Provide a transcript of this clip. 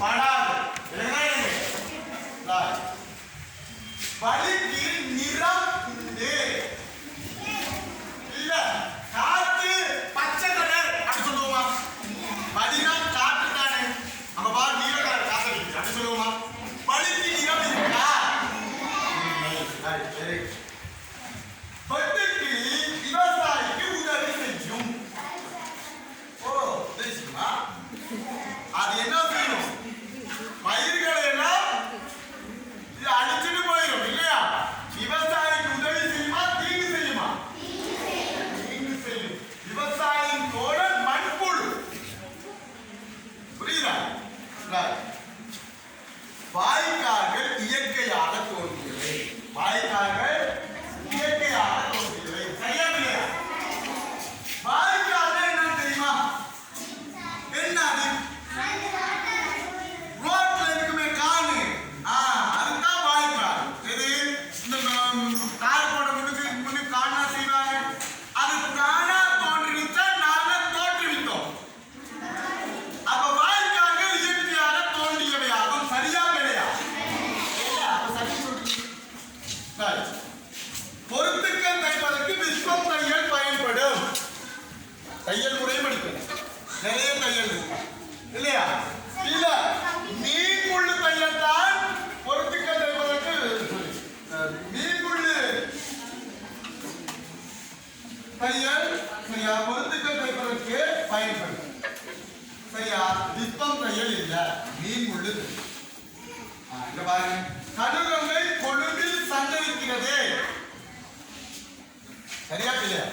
படாது. வலிக்கு நிறம் உண்டு. இல்ல காத்து பச்சை கலர் அப்படி சொல்லுவோமா? வலினா காற்று தானே. நம்ம பாரு நீல கலர் காத்து இருக்கு அப்படி சொல்லுவோமா? வலிக்கு நிறம் இருக்கா? சரி. வெட்டுக்கிளி விவசாயிக்கு உதவி செய்யும். ஓ தெரியுமா? அது என்ன செய்யும்? பயிர்களை எல்லாம் இது அடிச்சுட்டு போயிடும் இல்லையா? விவசாயிக்கு உதவி செய்யுமா தீங்கு செய்யுமா? தீங்கு செய்யும். விவசாயியின் தோழன் மண்புழு. புரியுதா? வாய்க்கால்கள் இயற்கையாக தோன்றியவை. வாய்க்கால்கள் இயற்கையாக தோன்றியவை. சரியா இல்லையா? வாய்க்கால் என்ன தெரியுமா? என்ன அது? ரோட்ல இருக்குமே காணு. அதுதான் வாய்க்கால். இது இந்த கார் போட முன்னுக்கு காணா செய்வாங்க. அது தானா தோன்றிவிட்டா நாங்க தோற்றுவித்தோம். அப்ப வாய்க்கால்கள் இயற்கையாக தோன்றியவையாகும். சரியா இல்லையா? பொருத்துக்கள் தைப்பதற்கு விஸ்வம் தையல் பயன்படும். தையல் முறையும் எடுக்கணும். நிறைய தையல் இருக்கு இல்லையா? இல்ல மீன்முள்ளு தையல் தான் பொருத்துக்கள் தைப்பதற்கு மீன்முள்ளு தையல் சரியா பொருத்துக்கள் தைப்பதற்கு பயன்படும். சரியா? விஸ்வம் தையல் இல்ல மீன்முள்ளு. இங்க பாருங்க. கடுகங்கை கொழும்பில் சஞ்சரிக்கிறது. சரியா இல்லையா?